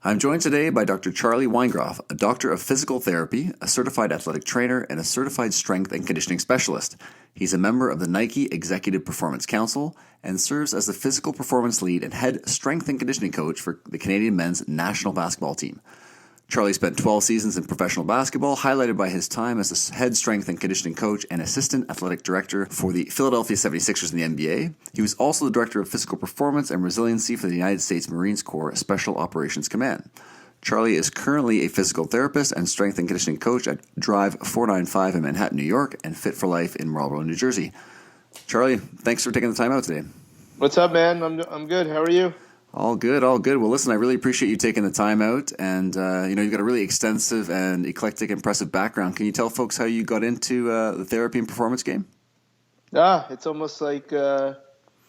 I'm joined today by Dr. Charlie Weingroff, a doctor of physical therapy, a certified athletic trainer, and a certified strength and conditioning specialist. He's a member of the Nike Executive Performance Council and serves as the physical performance lead and head strength and conditioning coach for the Canadian men's national basketball team. Charlie spent 12 seasons in professional basketball, highlighted by his time as the head strength and conditioning coach and assistant athletic director for the Philadelphia 76ers in the NBA. He was also the director of physical performance and resiliency for the United States Marines Corps Special Operations Command. Charlie is currently a physical therapist and strength and conditioning coach at Drive 495 in Manhattan, New York, and Fit for Life in Marlborough, New Jersey. Charlie, thanks for taking the time out today. What's up, man? I'm good. How are you? All good, all good. Well, listen, I really appreciate you taking the time out, and you've got a really extensive and eclectic, impressive background. Can you tell folks how you got into the therapy and performance game? It's almost like got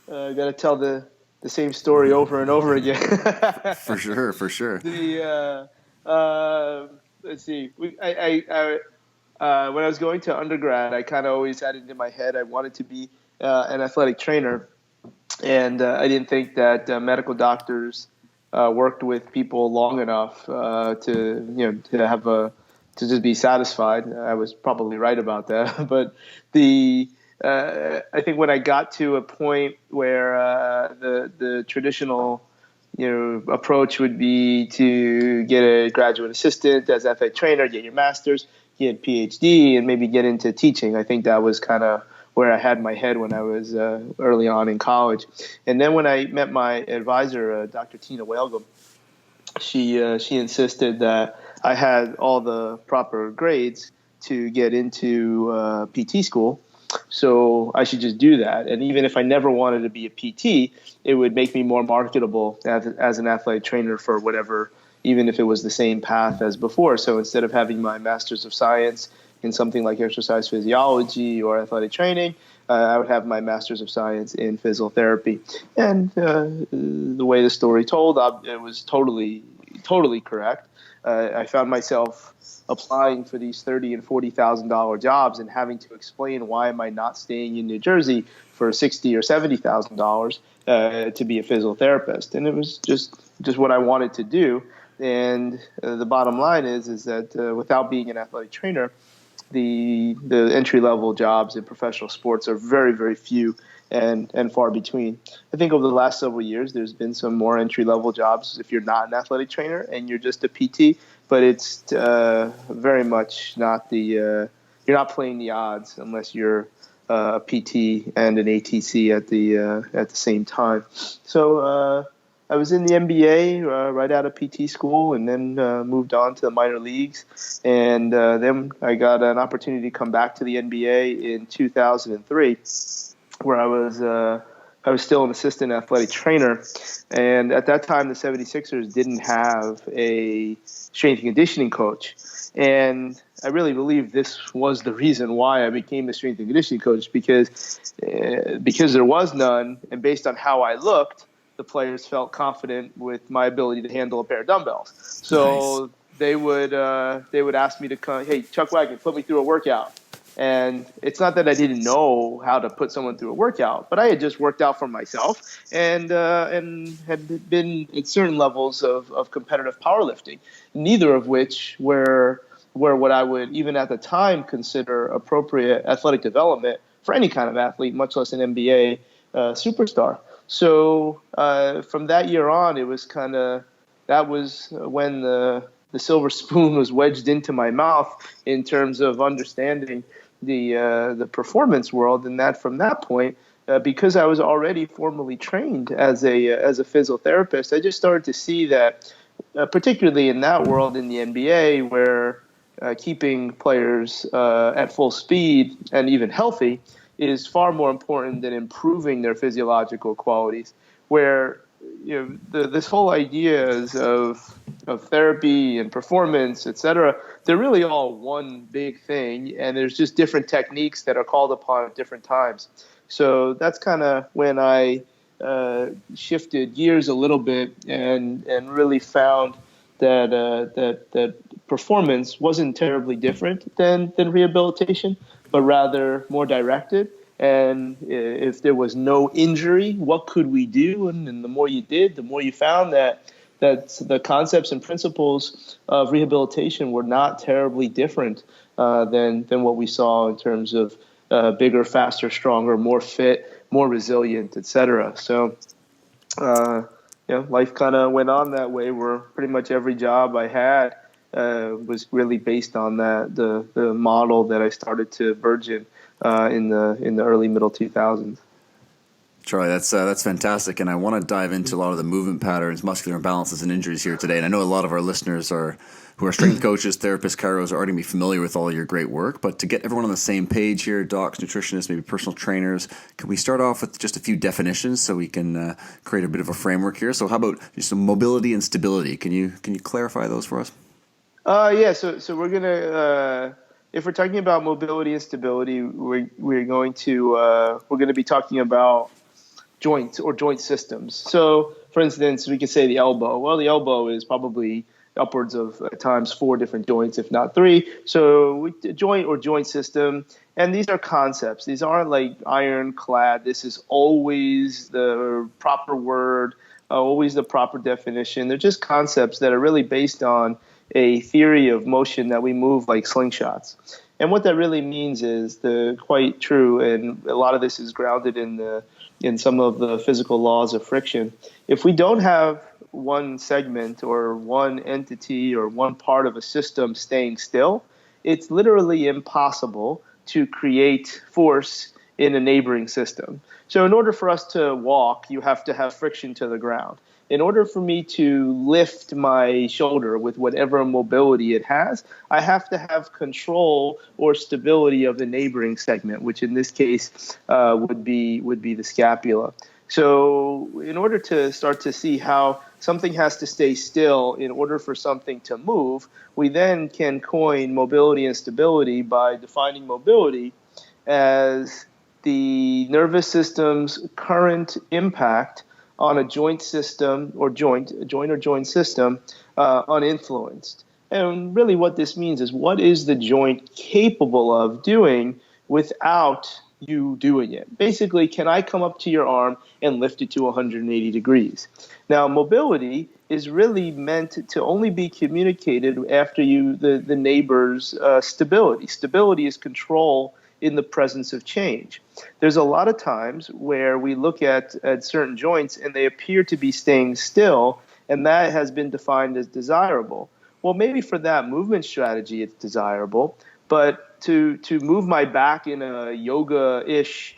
to tell the same story over and over again. For sure. Let's see. When I was going to undergrad, I kind of always had it in my head I wanted to be an athletic trainer. And I didn't think that medical doctors worked with people long enough to just be satisfied. I was probably right about that. But I think when I got to a point where the traditional approach would be to get a graduate assistant as athletic trainer, get your master's, get a PhD, and maybe get into teaching. I think that was kind of where I had my head when I was early on in college. And then when I met my advisor, Dr. Tina Whalegum, she insisted that I had all the proper grades to get into PT school. So I should just do that. And even if I never wanted to be a PT, it would make me more marketable as an athletic trainer for whatever, even if it was the same path as before. So instead of having my Master's of Science in something like exercise physiology or athletic training, I would have my Master's of Science in physical therapy. And the way the story told, it was totally correct. I found myself applying for these $30,000 and $40,000 jobs and having to explain why am I not staying in New Jersey for $60,000 or $70,000 to be a physical therapist. And it was just what I wanted to do. And the bottom line is that without being an athletic trainer, the entry-level jobs in professional sports are very, very few and far between. I think over the last several years, there's been some more entry-level jobs if you're not an athletic trainer and you're just a PT, but it's very much not you're not playing the odds unless you're a PT and an ATC at the same time. So I was in the NBA right out of PT school and then moved on to the minor leagues. And then I got an opportunity to come back to the NBA in 2003, where I was still an assistant athletic trainer. And at that time, the 76ers didn't have a strength and conditioning coach. And I really believe this was the reason why I became a strength and conditioning coach, because there was none. And based on how I looked, the players felt confident with my ability to handle a pair of dumbbells. So nice. They would ask me to come, hey, Chuck Wagon, put me through a workout. And it's not that I didn't know how to put someone through a workout, but I had just worked out for myself and had been at certain levels of competitive powerlifting, neither of which were what I would even at the time consider appropriate athletic development for any kind of athlete, much less an NBA superstar. So from that year on, it was that was when the silver spoon was wedged into my mouth in terms of understanding the performance world, and that from that point, because I was already formally trained as a physical therapist, I just started to see that, particularly in that world in the NBA, where keeping players at full speed and even healthy is far more important than improving their physiological qualities, where this whole ideas of therapy and performance, et cetera, they're really all one big thing, and there's just different techniques that are called upon at different times. So that's kind of when I shifted gears a little bit and really found that performance wasn't terribly different than rehabilitation, but rather more directed. And if there was no injury, what could we do? And the more you did, the more you found that that the concepts and principles of rehabilitation were not terribly different than what we saw in terms of bigger, faster, stronger, more fit, more resilient, etc. So, life kind of went on that way, where pretty much every job I had was really based on the model that I started to burgeon in the early middle 2000s. Charlie, that's fantastic, and I want to dive into a lot of the movement patterns, muscular imbalances, and injuries here today. And I know a lot of our listeners who are strength coaches, therapists, chiros, are already going to be familiar with all your great work. But to get everyone on the same page here, docs, nutritionists, maybe personal trainers, can we start off with just a few definitions so we can create a bit of a framework here? So how about just some mobility and stability? Can you clarify those for us? Yeah. So we're gonna. If we're talking about mobility and stability, we're going to be talking about joints or joint systems. So, for instance, we could say the elbow. Well, the elbow is probably upwards of at times 4 different joints, if not 3. So, joint or joint system, and these are concepts. These aren't like ironclad. This is always the proper word, always the proper definition. They're just concepts that are really based on a theory of motion that we move like slingshots. And what that really means is quite true, and a lot of this is grounded in some of the physical laws of friction. If we don't have one segment or one entity or one part of a system staying still, it's literally impossible to create force in a neighboring system. So in order for us to walk, you have to have friction to the ground. In order for me to lift my shoulder with whatever mobility it has, I have to have control or stability of the neighboring segment, which in this case would be the scapula. So in order to start to see how something has to stay still in order for something to move, we then can coin mobility and stability by defining mobility as the nervous system's current impact on a joint system or joint system uninfluenced. And really what this means is, what is the joint capable of doing without you doing it? Basically, can I come up to your arm and lift it to 180 degrees? Now, mobility is really meant to only be communicated after the neighbor's stability. Stability is control in the presence of change. There's a lot of times where we look at certain joints and they appear to be staying still, and that has been defined as desirable. Well, maybe for that movement strategy it's desirable, but to move my back in a yoga-ish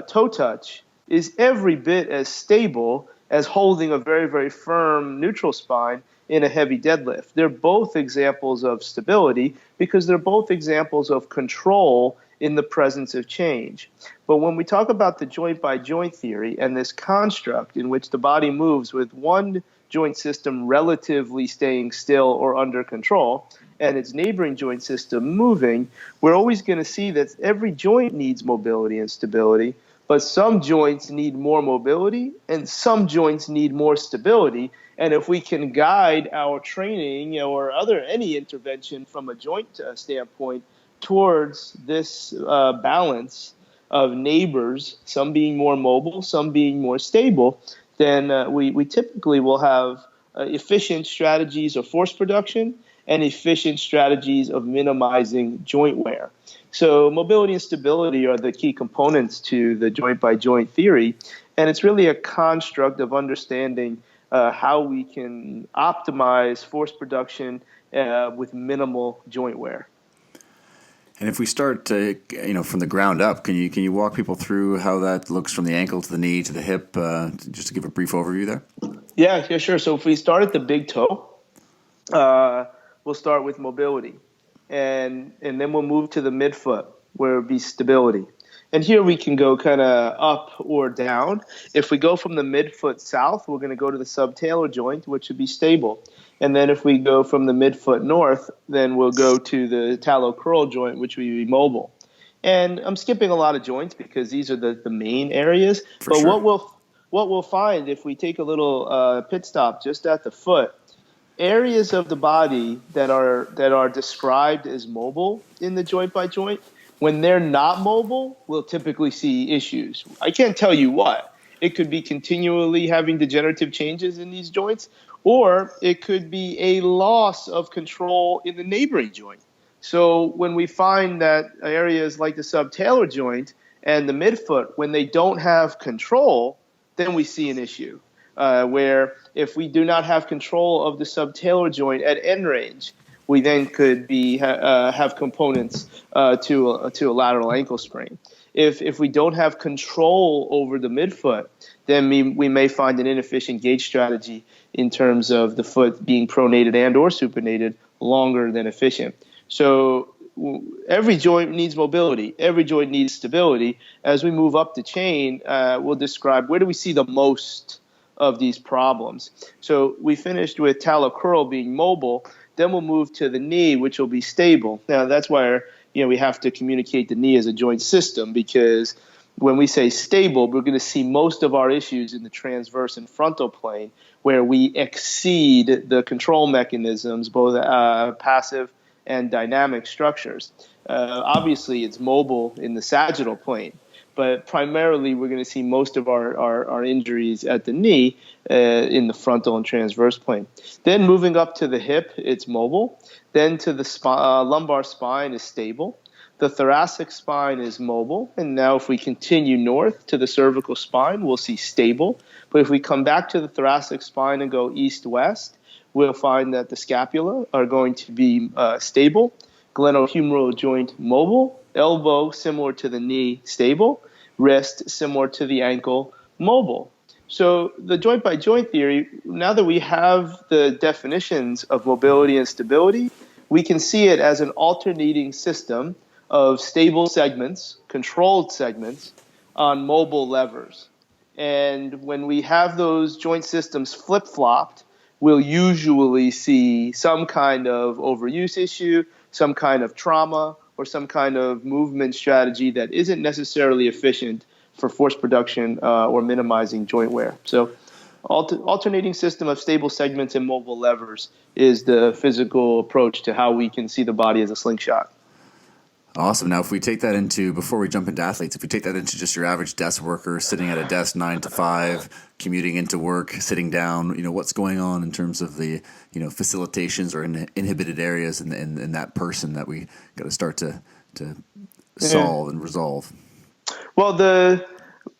toe touch is every bit as stable as holding a very, very firm neutral spine in a heavy deadlift. They're both examples of stability because they're both examples of control in the presence of change. But when we talk about the joint-by-joint theory and this construct in which the body moves with one joint system relatively staying still or under control and its neighboring joint system moving, we're always going to see that every joint needs mobility and stability, but some joints need more mobility and some joints need more stability. And if we can guide our training or any intervention from a joint standpoint towards this balance of neighbors, some being more mobile, some being more stable, then we typically will have efficient strategies of force production and efficient strategies of minimizing joint wear. So mobility and stability are the key components to the joint-by-joint theory, and it's really a construct of understanding how we can optimize force production with minimal joint wear. And if we start from the ground up, can you walk people through how that looks from the ankle to the knee to the hip, just to give a brief overview there? Yeah, sure. So if we start at the big toe, we'll start with mobility, and then we'll move to the midfoot, where it would be stability. And here we can go kind of up or down. If we go from the midfoot south, we're going to go to the subtalar joint, which would be stable. And then if we go from the midfoot north, then we'll go to the talocrural joint, which would be mobile. And I'm skipping a lot of joints because these are the main areas. But sure, what we'll find if we take a little pit stop just at the foot, areas of the body that are described as mobile in the joint by joint, when they're not mobile, we'll typically see issues. I can't tell you what. it could be continually having degenerative changes in these joints, or it could be a loss of control in the neighboring joint. So when we find that areas like the subtalar joint and the midfoot, when they don't have control, then we see an issue. Where if we do not have control of the subtalar joint at end range, we then could have components to a lateral ankle sprain. If we don't have control over the midfoot, then we may find an inefficient gait strategy in terms of the foot being pronated and or supinated longer than efficient. So every joint needs mobility. Every joint needs stability. As we move up the chain, we'll describe where do we see the most of these problems. So we finished with talocrural being mobile. Then we'll move to the knee, which will be stable. Now, that's why we have to communicate the knee as a joint system, because when we say stable, we're going to see most of our issues in the transverse and frontal plane, where we exceed the control mechanisms, both passive and dynamic structures. Obviously, it's mobile in the sagittal plane, but primarily we're going to see most of our injuries at the knee in the frontal and transverse plane. Then moving up to the hip, it's mobile. Then to the lumbar spine is stable. The thoracic spine is mobile. And now if we continue north to the cervical spine, we'll see stable. But if we come back to the thoracic spine and go east-west, we'll find that the scapula are going to be stable. Glenohumeral joint mobile. Elbow, similar to the knee, stable. Wrist, similar to the ankle, mobile. So the joint-by-joint theory, now that we have the definitions of mobility and stability, we can see it as an alternating system of stable segments, controlled segments, on mobile levers. And when we have those joint systems flip-flopped, we'll usually see some kind of overuse issue, some kind of trauma, or some kind of movement strategy that isn't necessarily efficient for force production or minimizing joint wear. So alternating system of stable segments and mobile levers is the physical approach to how we can see the body as a slingshot. Awesome. Now, if we take that into, before we jump into athletes, if we take that into just your average desk worker sitting at a desk 9 to 5, commuting into work, sitting down, what's going on in terms of the, facilitations or inhibited areas in that person that we got to start to solve and resolve? Well,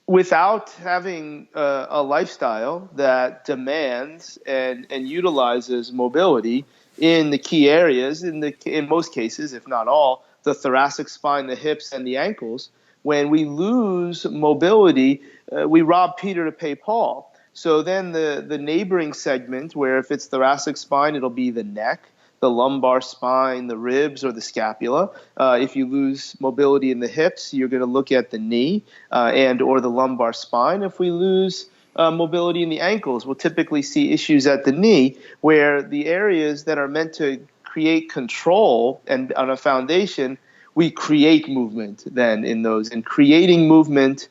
without having a lifestyle that demands and utilizes mobility in the key areas, in most cases, if not all, the thoracic spine, the hips, and the ankles, when we lose mobility, we rob Peter to pay Paul. So then the neighboring segment, where if it's thoracic spine, it'll be the neck, the lumbar spine, the ribs, or the scapula. If you lose mobility in the hips, you're going to look at the knee and or the lumbar spine. If we lose mobility in the ankles, we'll typically see issues at the knee, where the areas that are meant to create control and on a foundation, we create movement then in those. And creating movement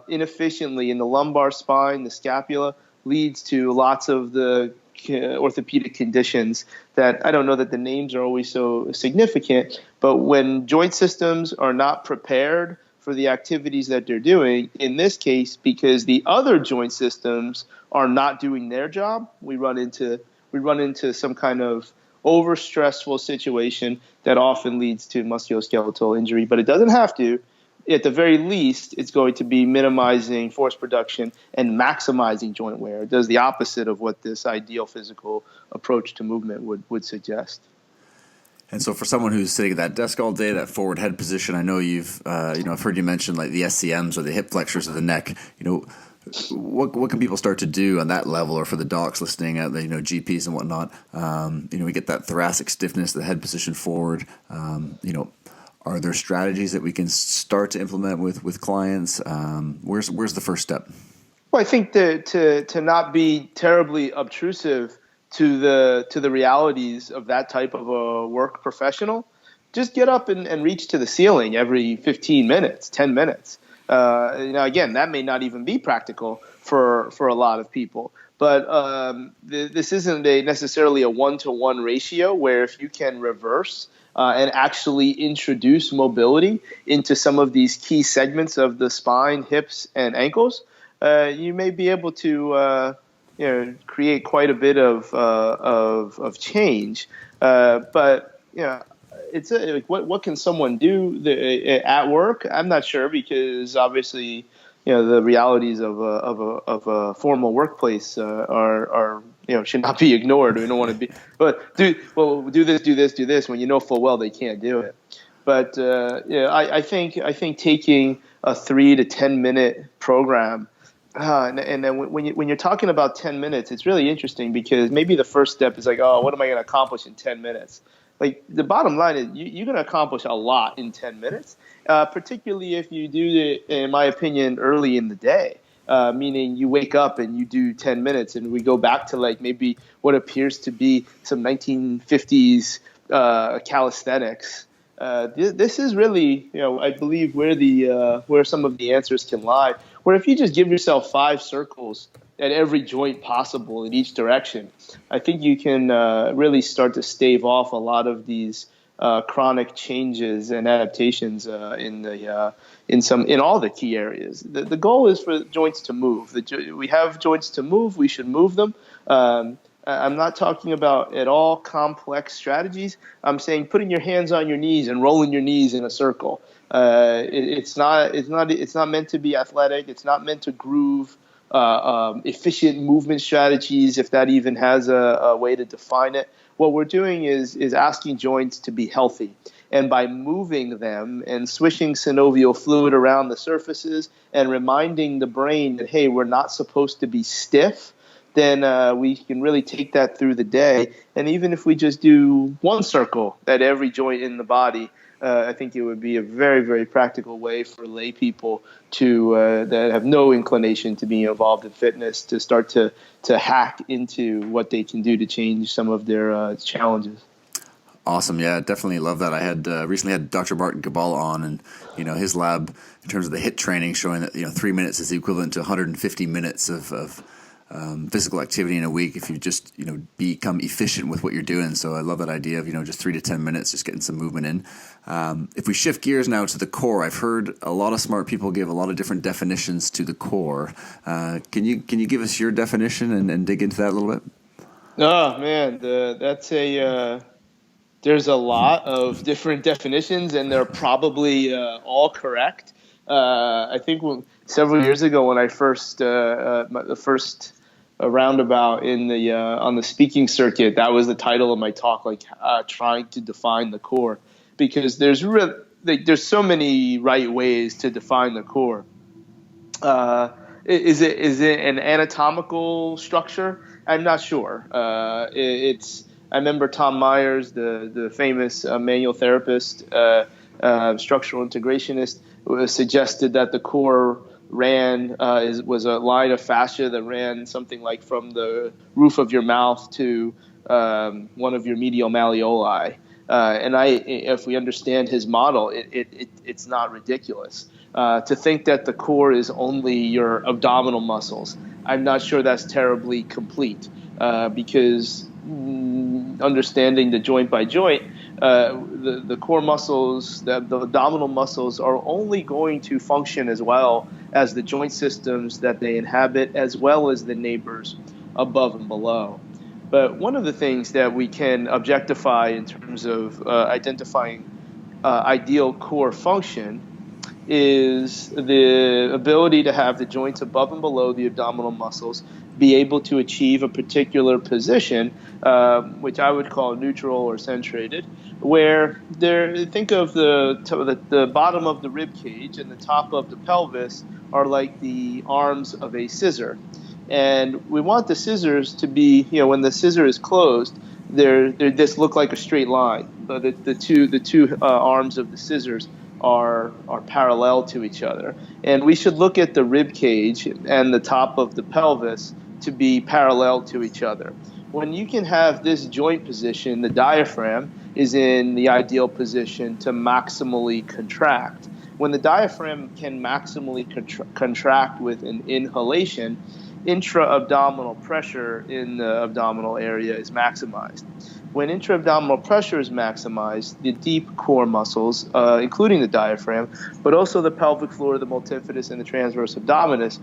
inefficiently in the lumbar spine, the scapula, leads to lots of the orthopedic conditions that I don't know that the names are always so significant, but when joint systems are not prepared for the activities that they're doing, in this case, because the other joint systems are not doing their job, we run into some kind of over-stressful situation that often leads to musculoskeletal injury, but it doesn't have to. At the very least, it's going to be minimizing force production and maximizing joint wear. It does the opposite of what this ideal physical approach to movement would suggest. And so for someone who's sitting at that desk all day, that forward head position, I know I've heard you mention like the SCMs or the hip flexors of the neck, what can people start to do on that level, or for the docs listening at the GPs and whatnot? We get that thoracic stiffness, the head position forward. Are there strategies that we can start to implement with clients? Where's the first step? Well, I think to not be terribly obtrusive to the realities of that type of a work professional, just get up and reach to the ceiling every 15 minutes, 10 minutes. Again, that may not even be practical for a lot of people. But this isn't necessarily a one-to-one ratio, where if you can reverse and actually introduce mobility into some of these key segments of the spine, hips, and ankles, you may be able to create quite a bit of change. But it's like what can someone do at work? I'm not sure, because obviously the realities of a formal workplace are should not be ignored. We don't want to be, but do this when you know full well they can't do it. But I think taking a 3 to 10 minute program, and then when you're talking about 10 minutes, it's really interesting, because maybe the first step is like, oh, what am I going to accomplish in 10 minutes? Like, the bottom line is you're going to accomplish a lot in 10 minutes, particularly if you do it, in my opinion, early in the day. Meaning you wake up and you do 10 minutes, and we go back to like maybe what appears to be some 1950s calisthenics. This is really, I believe, where some of the answers can lie. Where if you just give yourself 5 circles at every joint possible in each direction, I think you can really start to stave off a lot of these chronic changes and adaptations in all the key areas. The goal is for joints to move. We have joints to move. We should move them. I'm not talking about at all complex strategies. I'm saying putting your hands on your knees and rolling your knees in a circle. It's not meant to be athletic. It's not meant to groove efficient movement strategies, if that even has a way to define it. What we're doing is asking joints to be healthy. And by moving them and swishing synovial fluid around the surfaces and reminding the brain that, hey, we're not supposed to be stiff, then we can really take that through the day. And even if we just do 1 circle at every joint in the body, I think it would be a very, very practical way for lay people that have no inclination to be involved in fitness to start to hack into what they can do to change some of their challenges. Awesome. Yeah, definitely love that. I had recently had Dr. Martin Gabal on, and his lab in terms of the HIIT training showing that 3 minutes is equivalent to 150 minutes of physical activity in a week if you just become efficient with what you're doing. So I love that idea of just 3 to 10 minutes, just getting some movement in. If we shift gears now to the core, I've heard a lot of smart people give a lot of different definitions to the core. Can you give us your definition and dig into that a little bit? Oh man, there's a lot of different definitions, and they're probably all correct. I think several years ago when I first the first roundabout on the speaking circuit, that was the title of my talk, trying to define the core, because there's so many right ways to define the core. Is it an anatomical structure? I'm not sure. I remember Tom Myers, the famous manual therapist, structural integrationist, suggested that the core was a line of fascia that ran something like from the roof of your mouth to one of your medial malleoli. And if we understand his model, it's not ridiculous. To think that the core is only your abdominal muscles, I'm not sure that's terribly complete, because understanding the joint by joint, the core muscles, the abdominal muscles, are only going to function as well as the joint systems that they inhabit, as well as the neighbors above and below. But one of the things that we can objectify in terms of identifying ideal core function is the ability to have the joints above and below the abdominal muscles be able to achieve a particular position, which I would call neutral or centrated, where think of the bottom of the rib cage and the top of the pelvis are like the arms of a scissor. And we want the scissors to be, when the scissor is closed, they just look like a straight line. But the two arms of the scissors are parallel to each other. And we should look at the rib cage and the top of the pelvis to be parallel to each other. When you can have this joint position, the diaphragm is in the ideal position to maximally contract. When the diaphragm can maximally contract with an inhalation, intra-abdominal pressure in the abdominal area is maximized. when intra-abdominal pressure is maximized, the deep core muscles, including the diaphragm, but also the pelvic floor, the multifidus, and the transverse abdominis,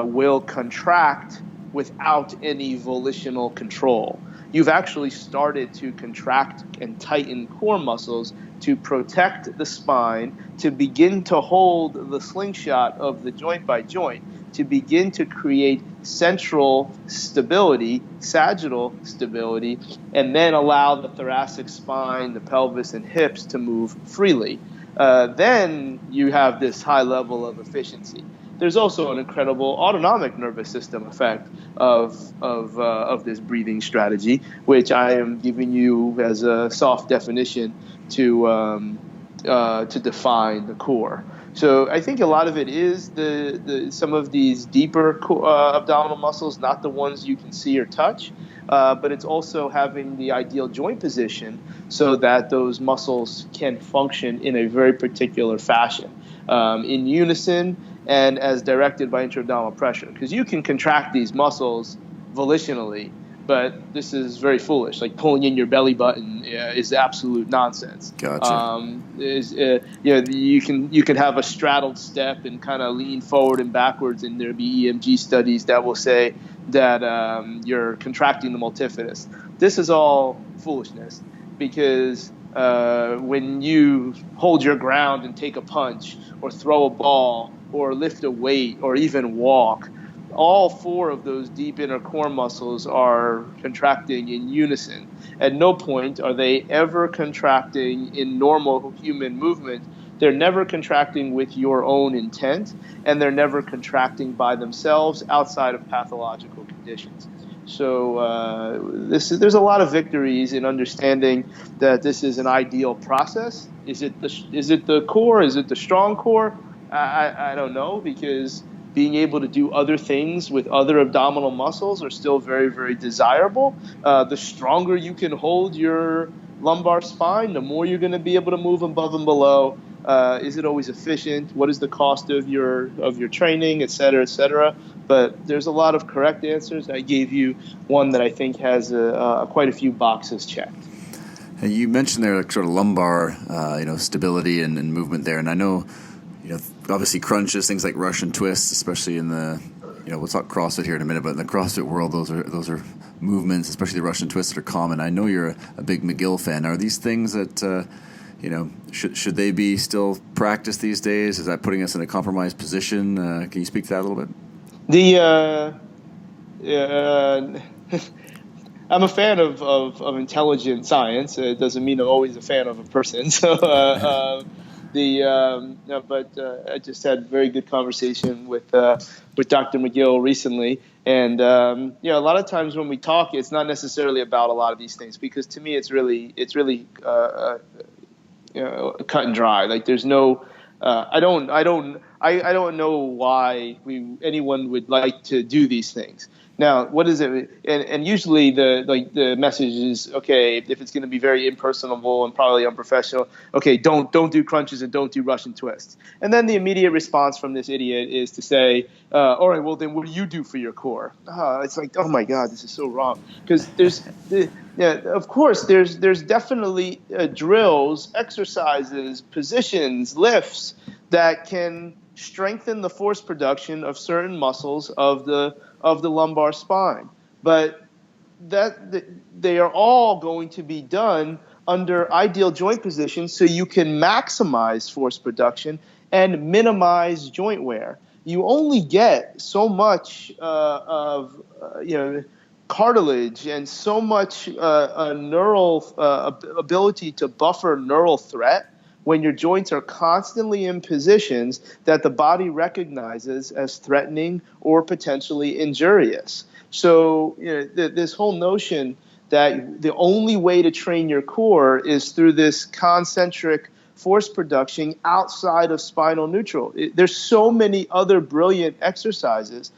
will contract without any volitional control. You've actually started to contract and tighten core muscles to protect the spine, to begin to hold the slingshot of the joint by joint, to begin to create central stability, sagittal stability, and then allow the thoracic spine, the pelvis, and hips to move freely. Then you have this high level of efficiency. There's also an incredible autonomic nervous system effect of this breathing strategy, which I am giving you as a soft definition to define the core. So I think a lot of it is some of these deeper abdominal muscles, not the ones you can see or touch, but it's also having the ideal joint position so that those muscles can function in a very particular fashion, in unison and as directed by intra-abdominal pressure. Because you can contract these muscles volitionally, but this is very foolish. Like pulling in your belly button is absolute nonsense. Gotcha. You can have a straddled step and kind of lean forward and backwards, and there'll be EMG studies that will say that you're contracting the multifidus. This is all foolishness, because when you hold your ground and take a punch or throw a ball or lift a weight or even walk, all four of those deep inner core muscles are contracting in unison. At no point are they ever contracting in normal human movement. They're never contracting with your own intent, and they're never contracting by themselves outside of pathological conditions. So there's a lot of victories in understanding that this is an ideal process. Is it the core? Is it the strong core? I don't know, because being able to do other things with other abdominal muscles are still very, very desirable. The stronger you can hold your lumbar spine, the more you're going to be able to move above and below. Is it always efficient? What is the cost of your training, et cetera, et cetera? But there's a lot of correct answers. I gave you one that I think has quite a few boxes checked. And you mentioned there like sort of lumbar, stability and movement there, and I know, obviously crunches, things like Russian twists, especially in the, we'll talk CrossFit here in a minute, but in the CrossFit world, those are movements, especially the Russian twists, that are common. I know you're a big McGill fan. Are these things that, should they be still practiced these days? Is that putting us in a compromised position? Can you speak to that a little bit? I'm a fan of intelligent science. It doesn't mean I'm always a fan of a person. So, but I just had a very good conversation with Dr. McGill recently, and a lot of times when we talk, it's not necessarily about a lot of these things, because to me, it's really cut and dry. Like there's no, I don't know why anyone would like to do these things. Now, what is it? And usually the message is, okay, if it's going to be very impersonable and probably unprofessional, okay, don't do crunches and don't do Russian twists. And then the immediate response from this idiot is to say, all right, well then what do you do for your core? It's like, oh my God, this is so wrong. Because of course, there's definitely drills, exercises, positions, lifts that can strengthen the force production of certain muscles of the lumbar spine, but they are all going to be done under ideal joint positions so you can maximize force production and minimize joint wear. You only get so much of cartilage and so much neural ability to buffer neural threat when your joints are constantly in positions that the body recognizes as threatening or potentially injurious. So this whole notion that the only way to train your core is through this concentric force production outside of spinal neutral. There's so many other brilliant exercises,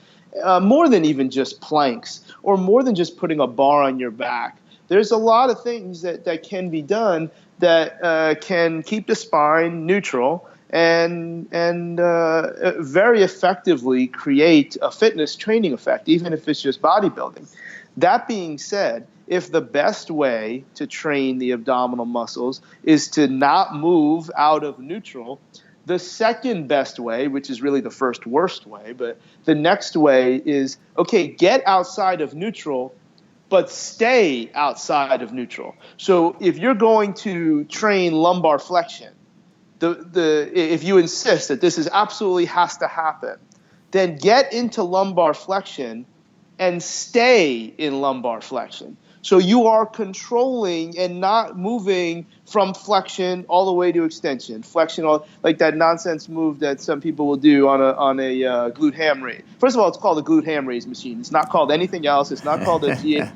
more than even just planks or more than just putting a bar on your back. There's a lot of things that can be done that can keep the spine neutral and very effectively create a fitness training effect, even if it's just bodybuilding. That being said, if the best way to train the abdominal muscles is to not move out of neutral, the second best way, which is really the first worst way, but the next way is, okay, get outside of neutral, but stay outside of neutral. So if you're going to train lumbar flexion, if you insist that this absolutely has to happen, then get into lumbar flexion and stay in lumbar flexion. So you are controlling and not moving from flexion all the way to extension. Flexion, like that nonsense move that some people will do on a glute ham raise. First of all, it's called a glute ham raise machine. It's not called anything else. It's not called a yeah,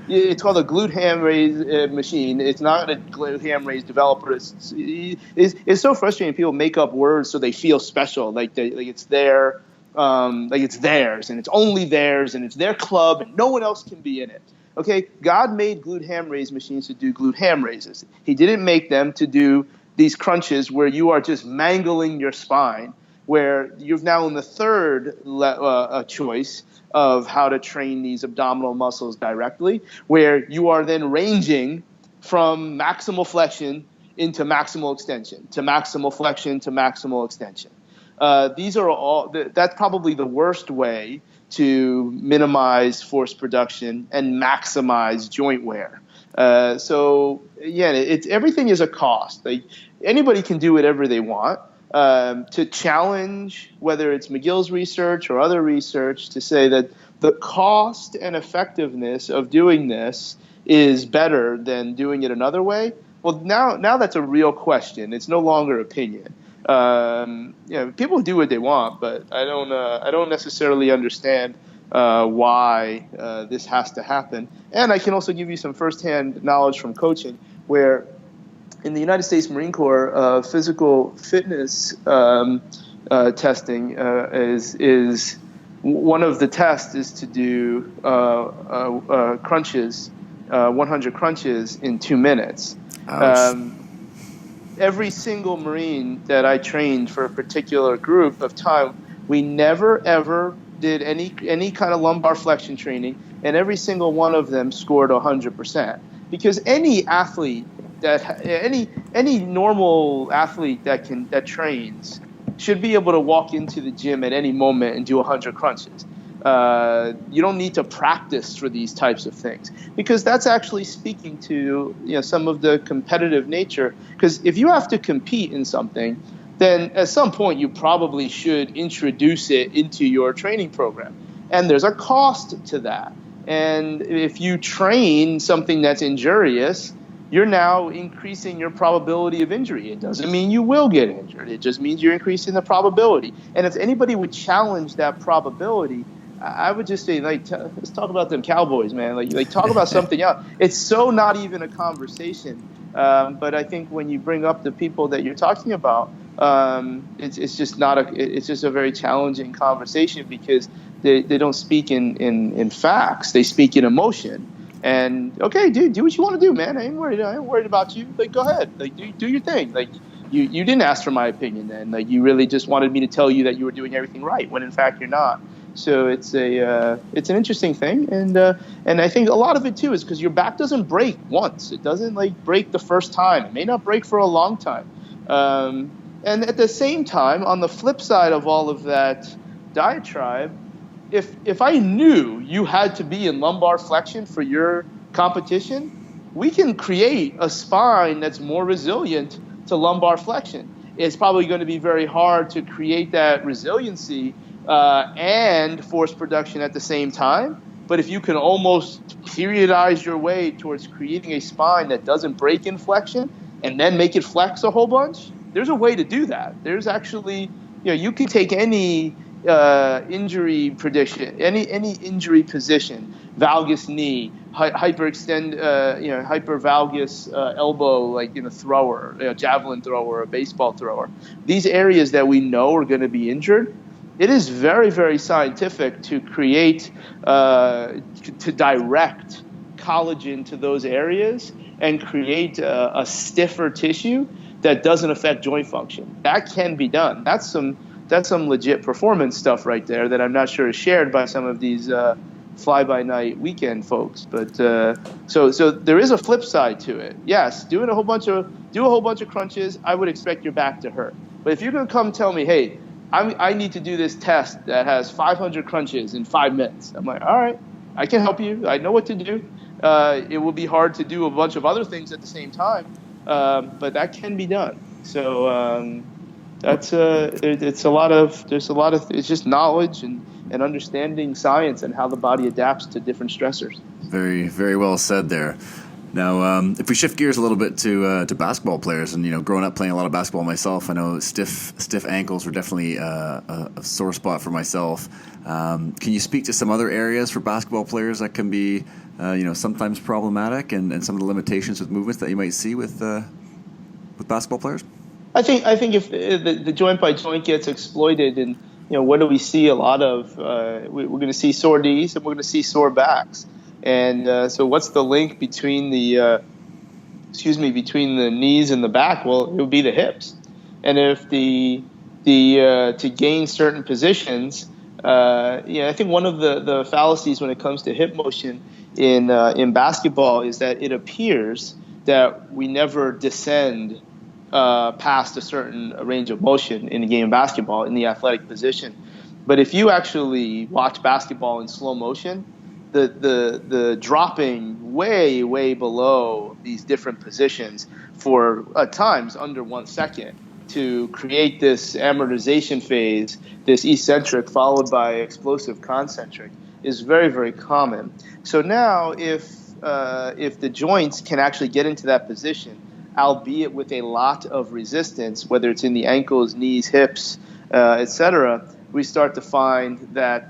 it's called a glute ham raise machine. It's not a glute ham raise developer. It's so frustrating. People make up words so they feel special, like it's their like it's theirs and it's only theirs and it's their club and no one else can be in it. Okay, God made glute ham raise machines to do glute ham raises. He didn't make them to do these crunches where you are just mangling your spine, where you're now in the third choice of how to train these abdominal muscles directly, where you are then ranging from maximal flexion into maximal extension, to maximal flexion to maximal extension. These are all, that's probably the worst way to minimize force production and maximize joint wear. So yeah, everything is a cost. Like, anybody can do whatever they want. To challenge whether it's McGill's research or other research to say that the cost and effectiveness of doing this is better than doing it another way. Well, now that's a real question. It's no longer opinion. People do what they want, but I don't necessarily understand why this has to happen. And I can also give you some firsthand knowledge from coaching, where in the United States Marine Corps, physical fitness testing is one of the tests is to do crunches, 100 crunches in 2 minutes. Every single Marine that I trained for a particular group of time, we never ever did any kind of lumbar flexion training, and every single one of them scored 100%. Because any athlete any normal athlete that trains should be able to walk into the gym at any moment and do 100 crunches. You don't need to practice for these types of things, because that's actually speaking to some of the competitive nature. Because if you have to compete in something, then at some point you probably should introduce it into your training program, and there's a cost to that. And if you train something that's injurious, you're now increasing your probability of injury. It doesn't mean you will get injured. It just means you're increasing the probability. And if anybody would challenge that probability, I would just say, let's talk about them Cowboys, man. Like talk about something else. It's so not even a conversation. But I think when you bring up the people that you're talking about, it's just a very challenging conversation, because they don't speak in facts. They speak in emotion. And okay, dude, do what you want to do, man. I ain't worried about you. Like, go ahead. Like, do your thing. Like, you didn't ask for my opinion then. Like, you really just wanted me to tell you that you were doing everything right, when in fact you're not. So it's an interesting thing, and I think a lot of it too is because your back doesn't break once. It doesn't break the first time. It may not break for a long time. And at the same time, on the flip side of all of that diatribe, if I knew you had to be in lumbar flexion for your competition, we can create a spine that's more resilient to lumbar flexion. It's probably going to be very hard to create that resiliency and force production at the same time. But if you can almost periodize your way towards creating a spine that doesn't break in flexion and then make it flex a whole bunch, there's a way to do that. There's actually, you can take any injury prediction, any injury position, valgus knee, hypervalgus elbow, like in a thrower, a javelin thrower, a baseball thrower. These areas that we know are going to be injured, it is very, very scientific to create, to direct collagen to those areas and create a stiffer tissue that doesn't affect joint function. That can be done. That's some legit performance stuff right there that I'm not sure is shared by some of these fly-by-night weekend folks. But so there is a flip side to it. Yes, do a whole bunch of crunches, I would expect your back to hurt. But if you're going to come tell me, hey, I need to do this test that has 500 crunches in 5 minutes, I'm like, all right, I can help you. I know what to do. It will be hard to do a bunch of other things at the same time, but that can be done. So that's it's just knowledge and understanding science and how the body adapts to different stressors. Very, very well said there. Now, if we shift gears a little bit to basketball players, and growing up playing a lot of basketball myself, I know stiff ankles were definitely a sore spot for myself. Can you speak to some other areas for basketball players that can be, sometimes problematic, and some of the limitations with movements that you might see with basketball players? I think if the joint by joint gets exploited, and what do we see a lot of? We're going to see sore knees and we're going to see sore backs. And so what's the link between between the knees and the back? Well, it would be the hips. And if to gain certain positions, I think one of the fallacies when it comes to hip motion in basketball is that it appears that we never descend past a certain range of motion in the game of basketball in the athletic position. But if you actually watch basketball in slow motion, the dropping way below these different positions for at times under 1 second to create this amortization phase, this eccentric followed by explosive concentric, is very, very common. So now if the joints can actually get into that position, albeit with a lot of resistance, whether it's in the ankles, knees, hips, etc., we start to find that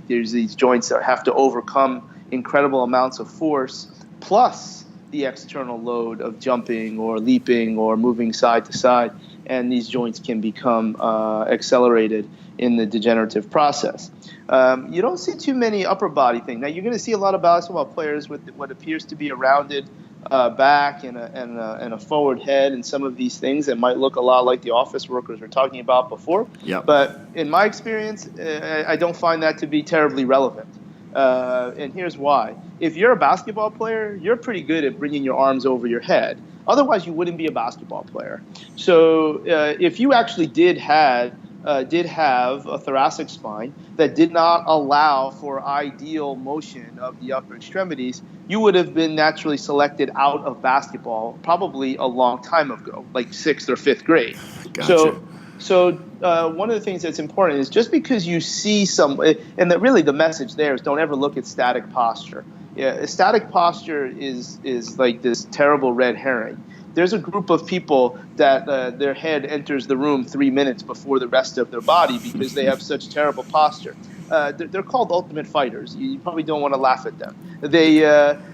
there's these joints that have to overcome incredible amounts of force, plus the external load of jumping or leaping or moving side to side, and these joints can become accelerated in the degenerative process. You don't see too many upper body things. Now, you're going to see a lot of basketball players with what appears to be a rounded back and a forward head, and some of these things that might look a lot like the office workers were talking about before. Yep. But in my experience, I don't find that to be terribly relevant. And here's why. If you're a basketball player, you're pretty good at bringing your arms over your head. Otherwise, you wouldn't be a basketball player. So if you actually did have a thoracic spine that did not allow for ideal motion of the upper extremities, you would have been naturally selected out of basketball probably a long time ago, like 6th or 5th grade. Gotcha. So one of the things that's important is just because you see and really the message there is don't ever look at static posture. Yeah, static posture is like this terrible red herring. There's a group of people that their head enters the room 3 minutes before the rest of their body because they have such terrible posture. They're called ultimate fighters. You probably don't want to laugh at them.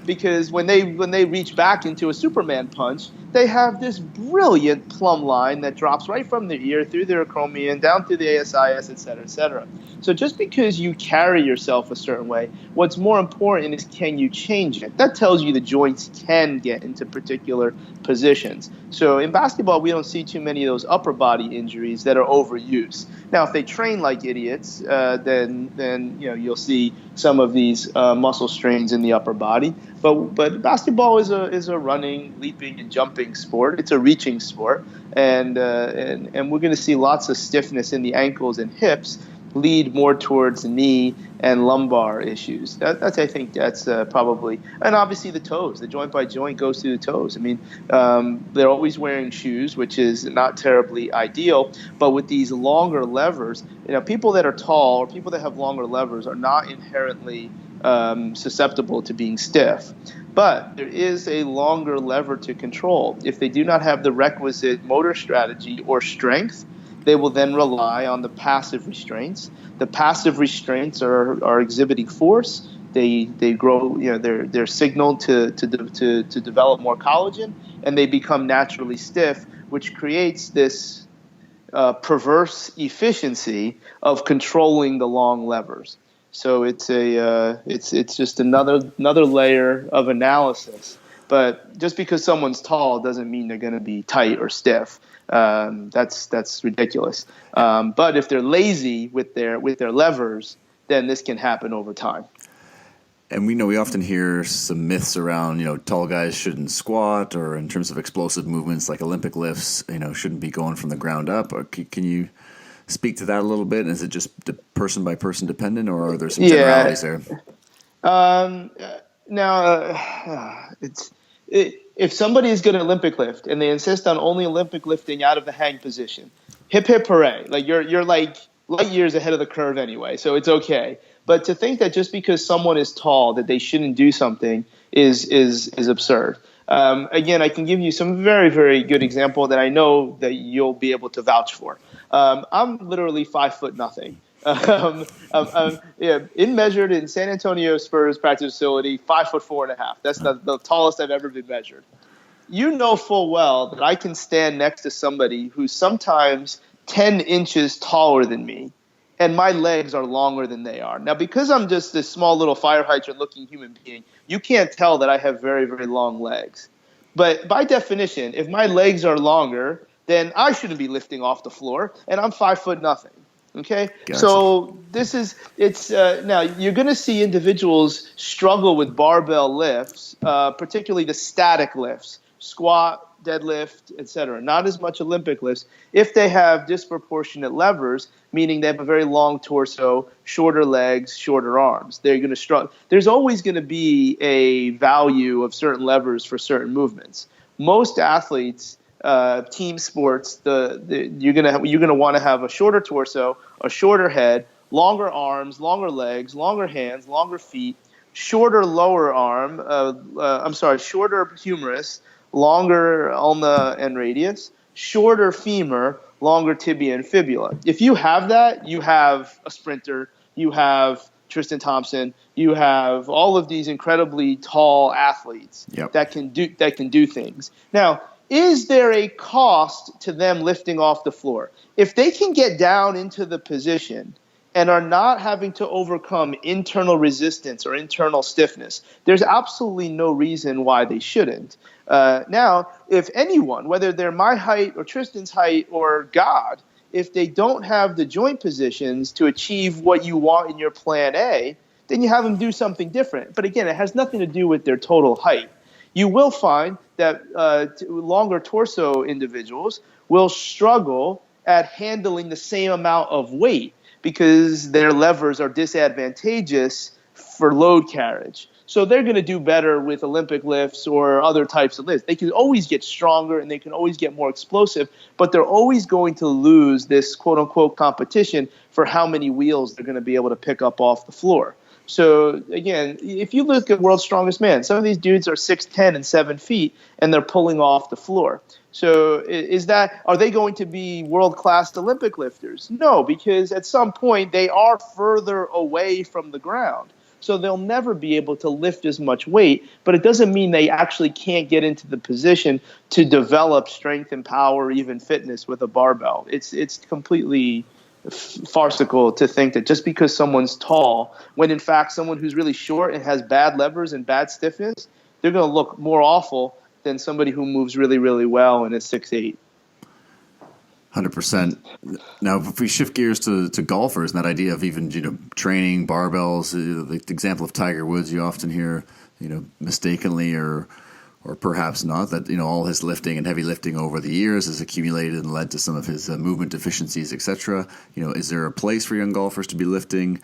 Because when they reach back into a Superman punch, they have this brilliant plumb line that drops right from their ear through their acromion down through the ASIS, et cetera, et cetera. So just because you carry yourself a certain way, what's more important is can you change it? That tells you the joints can get into particular positions. So in basketball, we don't see too many of those upper body injuries that are overuse. Now, if they train like idiots, then you'll see some of these muscle strains in the upper body. But basketball is a running, leaping, and jumping sport. It's a reaching sport, and we're going to see lots of stiffness in the ankles and hips lead more towards knee and lumbar issues. I think that's probably, and obviously the toes. The joint by joint goes through the toes. I mean, they're always wearing shoes, which is not terribly ideal. But with these longer levers, people that are tall or people that have longer levers are not inherently susceptible to being stiff. But there is a longer lever to control. If they do not have the requisite motor strategy or strength, they will then rely on the passive restraints. The passive restraints are exhibiting force. They grow. They're signaled to develop more collagen, and they become naturally stiff, which creates this perverse efficiency of controlling the long levers. So it's just another layer of analysis. But just because someone's tall doesn't mean they're going to be tight or stiff. That's ridiculous. But if they're lazy with their levers, then this can happen over time. And we often hear some myths around, tall guys shouldn't squat, or in terms of explosive movements like Olympic lifts, shouldn't be going from the ground up. Or can you speak to that a little bit? Is it just person by person dependent, or are there some generalities there? If somebody is good at Olympic lift and they insist on only Olympic lifting out of the hang position, hip hip hooray! Like you're like light years ahead of the curve anyway, so it's okay. But to think that just because someone is tall that they shouldn't do something is absurd. Again, I can give you some very, very good example that I know that you'll be able to vouch for. I'm literally 5 foot nothing. Measured in San Antonio Spurs practice facility, 5'4.5". That's the tallest I've ever been measured. You know full well that I can stand next to somebody who's sometimes 10 inches taller than me, and my legs are longer than they are. Now, because I'm just this small little fire hydrant looking human being, you can't tell that I have very, very long legs. But by definition, if my legs are longer, then I shouldn't be lifting off the floor, and I'm 5 foot nothing. Okay, gotcha. So now you're going to see individuals struggle with barbell lifts, particularly the static lifts, squat, deadlift, etc. Not as much Olympic lifts if they have disproportionate levers, meaning they have a very long torso, shorter legs, shorter arms. They're going to struggle. There's always going to be a value of certain levers for certain movements. Most athletes, team sports, you're gonna want to have a shorter torso, a shorter head, longer arms, longer legs, longer hands, longer feet, shorter lower arm. Shorter humerus, longer ulna and radius, shorter femur, longer tibia and fibula. If you have that, you have a sprinter. You have Tristan Thompson. You have all of these incredibly tall athletes that can do things. Now, is there a cost to them lifting off the floor? If they can get down into the position and are not having to overcome internal resistance or internal stiffness, there's absolutely no reason why they shouldn't. Now, if anyone, whether they're my height or Tristan's height or God, if they don't have the joint positions to achieve what you want in your plan A, then you have them do something different. But again, it has nothing to do with their total height. You will find that longer torso individuals will struggle at handling the same amount of weight because their levers are disadvantageous for load carriage. So they're going to do better with Olympic lifts or other types of lifts. They can always get stronger and they can always get more explosive, but they're always going to lose this quote-unquote competition for how many wheels they're going to be able to pick up off the floor. So, again, if you look at World's Strongest Man, some of these dudes are 6'10" and 7 feet, and they're pulling off the floor. So are they going to be world-class Olympic lifters? No, because at some point they are further away from the ground. So they'll never be able to lift as much weight, but it doesn't mean they actually can't get into the position to develop strength and power, even fitness with a barbell. It's completely farcical to think that just because someone's tall, when in fact someone who's really short and has bad levers and bad stiffness, they're going to look more awful than somebody who moves really, really well and is 6'8". 100%. Now, if we shift gears to golfers and that idea of even training barbells, the example of Tiger Woods, you often hear mistakenly or perhaps not, that all his lifting and heavy lifting over the years has accumulated and led to some of his movement deficiencies, etc. Is there a place for young golfers to be lifting?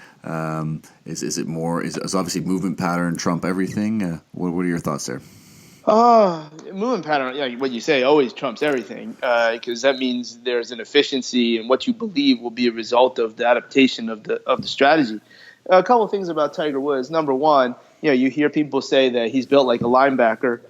Is it more? Is obviously movement pattern trump everything? What are your thoughts there? Movement pattern, what you say always trumps everything, because that means there's an efficiency in what you believe will be a result of the adaptation of the strategy. A couple of things about Tiger Woods. Number one, you hear people say that he's built like a linebacker,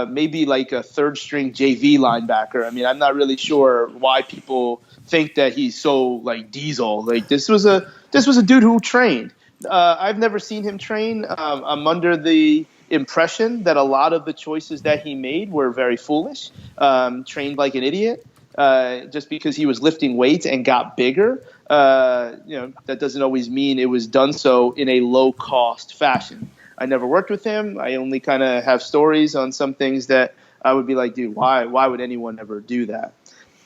maybe like a third-string JV linebacker. I mean, I'm not really sure why people think that he's so like diesel. Like this was a dude who trained. I've never seen him train. I'm under the impression that a lot of the choices that he made were very foolish, trained like an idiot, just because he was lifting weights and got bigger. That doesn't always mean it was done so in a low-cost fashion. I never worked with him. I only kind of have stories on some things that I would be like, dude, why would anyone ever do that?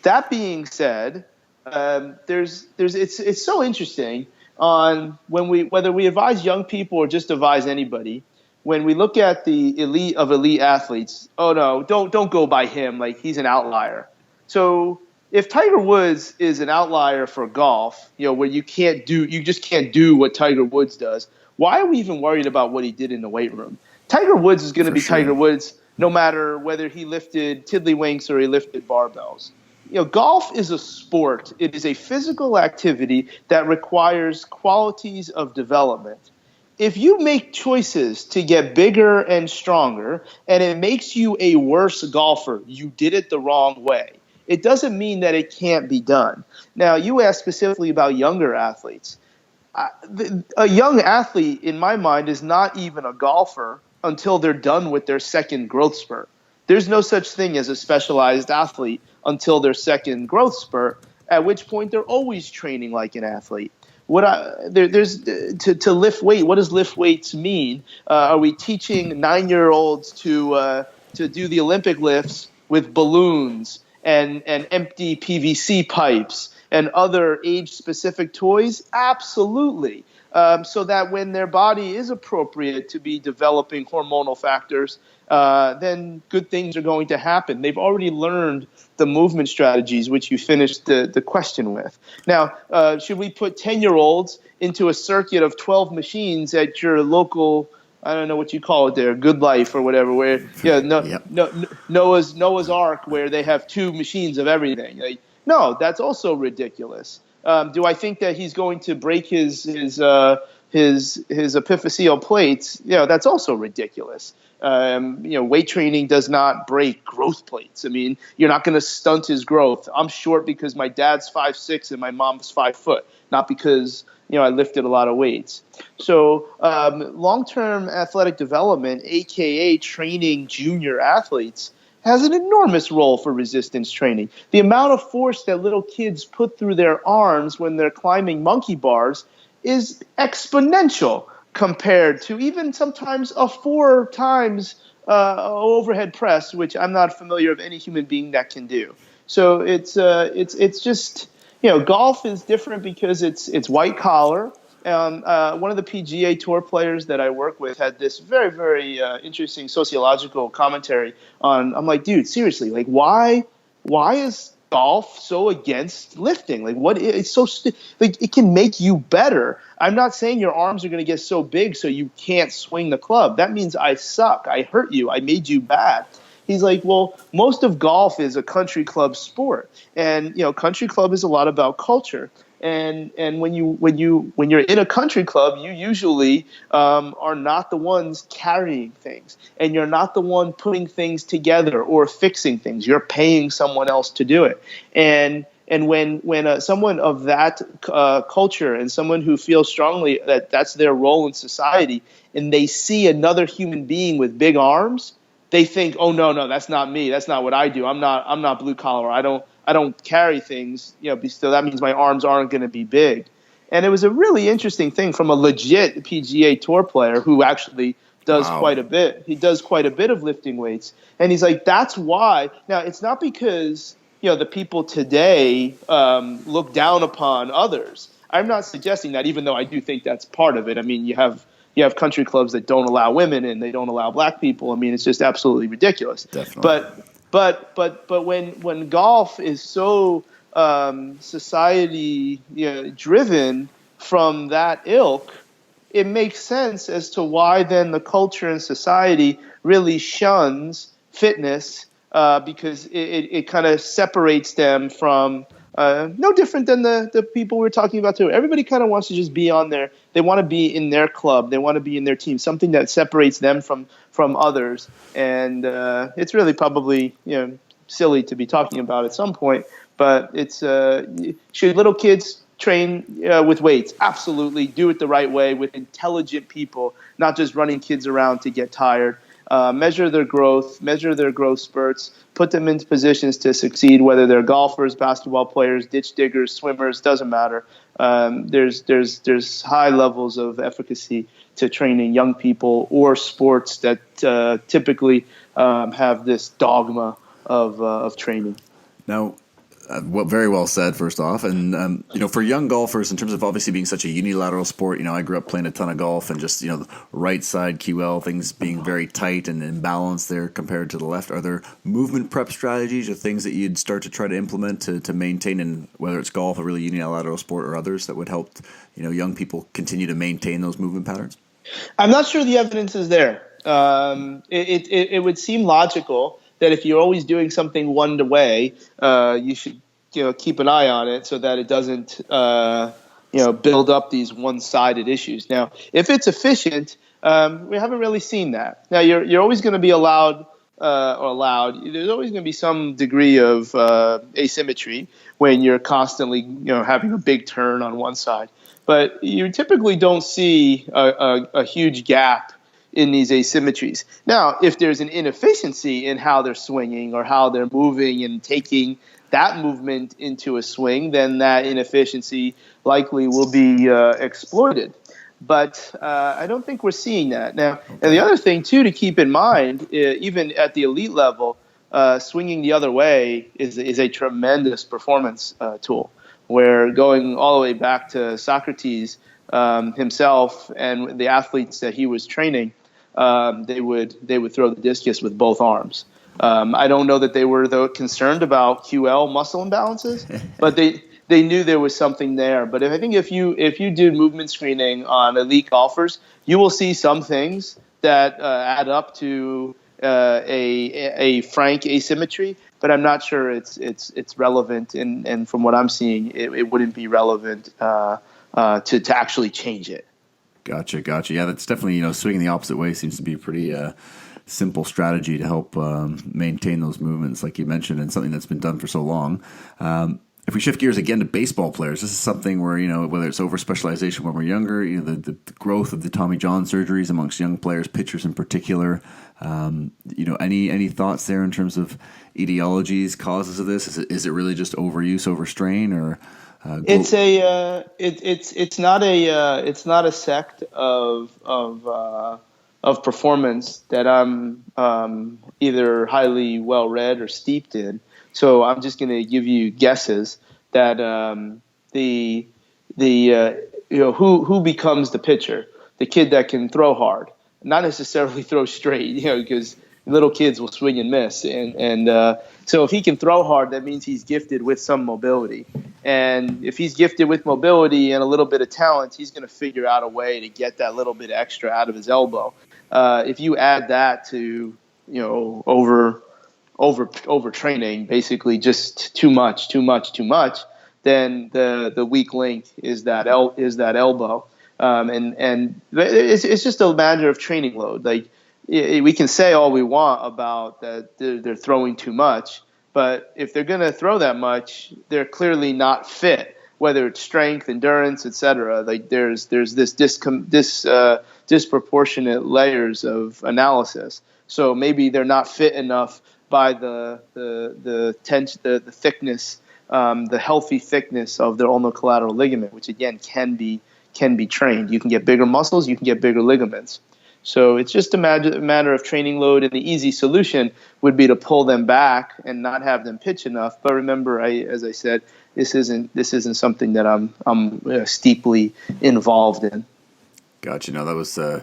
That being said, it's so interesting on whether we advise young people or just advise anybody. When we look at the elite of elite athletes, oh no, don't go by him, like he's an outlier. So if Tiger Woods is an outlier for golf, where you just can't do what Tiger Woods does, why are we even worried about what he did in the weight room? Tiger Woods is going to be sure. Tiger Woods no matter whether he lifted tiddlywinks or he lifted barbells. Golf is a sport. It is a physical activity that requires qualities of development. If you make choices to get bigger and stronger and it makes you a worse golfer, you did it the wrong way. It doesn't mean that it can't be done. Now, you asked specifically about younger athletes. A young athlete, in my mind, is not even a golfer until they're done with their second growth spurt. There's no such thing as a specialized athlete until their second growth spurt, at which point they're always training like an athlete. There's to lift weight. What does lift weights mean? Are we teaching 9-year-olds to do the Olympic lifts with balloons and empty PVC pipes and other age-specific toys? Absolutely. So that when their body is appropriate to be developing hormonal factors, then good things are going to happen. They've already learned the movement strategies, which you finished the question with. Now, should we put 10-year-olds into a circuit of 12 machines at your local, I don't know what you call it there, Good Life or whatever, where Noah's Ark, where they have 2 machines of everything? No, that's also ridiculous. Do I think that he's going to break his epiphyseal plates? That's also ridiculous. Weight training does not break growth plates. I mean, you're not going to stunt his growth. I'm short because my dad's 5'6" and my mom's 5 foot, not because I lifted a lot of weights. So long-term athletic development, aka training junior athletes, has an enormous role for resistance training. The amount of force that little kids put through their arms when they're climbing monkey bars is exponential compared to even sometimes a 4 times overhead press, which I'm not familiar of any human being that can do. So it's just, golf is different because it's white collar. One of the PGA Tour players that I work with had this very, very interesting sociological commentary on. I'm like, dude, seriously, like, why is golf so against lifting? Like, it's so like it can make you better. I'm not saying your arms are going to get so big so you can't swing the club. That means I suck. I hurt you. I made you bad. He's like, well, most of golf is a country club sport, and country club is a lot about culture. And when you're in a country club, you usually are not the ones carrying things, and you're not the one putting things together or fixing things. You're paying someone else to do it. And when someone of that culture and someone who feels strongly that that's their role in society, and they see another human being with big arms, they think, oh no, that's not me. That's not what I do. I'm not blue collar. I don't carry things, so that means my arms aren't going to be big. And it was a really interesting thing from a legit PGA Tour player who actually does quite a bit. He does quite a bit of lifting weights. And he's like, that's why. Now, it's not because, the people today look down upon others. I'm not suggesting that, even though I do think that's part of it. I mean, you have country clubs that don't allow women and they don't allow black people. I mean, it's just absolutely ridiculous. Definitely. But when golf is so society driven from that ilk, it makes sense as to why then the culture and society really shuns fitness because it kind of separates them from no different than the people we're talking about too. Everybody kind of wants to just be on there. They want to be in their club. They want to be in their team, something that separates them from others. And it's really probably silly to be talking about at some point. But it's should little kids train with weights? Absolutely. Do it the right way with intelligent people, not just running kids around to get tired. Measure their growth spurts, put them into positions to succeed, whether they're golfers, basketball players, ditch diggers, swimmers, doesn't matter. There's high levels of efficacy to training young people or sports that typically have this dogma of training. Now, Very well said, first off. And, for young golfers, in terms of obviously being such a unilateral sport, I grew up playing a ton of golf and just, the right side QL, things being very tight and imbalanced there compared to the left. Are there movement prep strategies or things that you'd start to try to implement to maintain, in whether it's golf, a really unilateral sport, or others, that would help, young people continue to maintain those movement patterns? I'm not sure the evidence is there. It would seem logical that if you're always doing something one way, you should keep an eye on it so that it doesn't build up these one-sided issues. Now, if it's efficient, we haven't really seen that. Now, you're always going to be allowed. There's always going to be some degree of asymmetry when you're constantly having a big turn on one side, but you typically don't see a huge gap in these asymmetries. Now, if there's an inefficiency in how they're swinging or how they're moving and taking that movement into a swing, then that inefficiency likely will be exploited. But I don't think we're seeing that now. And the other thing, too, to keep in mind, even at the elite level, swinging the other way is a tremendous performance tool. Where going all the way back to Socrates himself and the athletes that he was training, they would throw the discus with both arms. I don't know that they were concerned about QL muscle imbalances, but they knew there was something there. But I think if you do movement screening on elite golfers, you will see some things that add up to a frank asymmetry. But I'm not sure it's relevant, and from what I'm seeing, it wouldn't be relevant to actually change it. Gotcha. Yeah, that's definitely, swinging the opposite way seems to be a pretty simple strategy to help maintain those movements, like you mentioned, and something that's been done for so long. If we shift gears again to baseball players, this is something where, whether it's over specialization when we're younger, the growth of the Tommy John surgeries amongst young players, pitchers in particular. Any thoughts there in terms of etiologies, causes of this? Is it really just overuse, overstrain, or it's not a sect of performance that I'm either highly well read or steeped in. So I'm just going to give you guesses that who becomes the pitcher, the kid that can throw hard, not necessarily throw straight, because little kids will swing and miss, and so if he can throw hard, that means he's gifted with some mobility, and if he's gifted with mobility and a little bit of talent, he's going to figure out a way to get that little bit extra out of his elbow. If you add that to overtraining, basically just too much, then the weak link is that elbow, and it's just a matter of training load. Like, we can say all we want about that they're throwing too much, but if they're going to throw that much, they're clearly not fit, whether it's strength, endurance, etc. Like, there's this disproportionate layers of analysis. So maybe they're not fit enough by the thickness, the healthy thickness of their ulnar collateral ligament, which again can be trained. You can get bigger muscles, you can get bigger ligaments. So it's just a matter of training load, and the easy solution would be to pull them back and not have them pitch enough. But remember, as I said, this isn't something that I'm steeply involved in. Gotcha. No, that was. I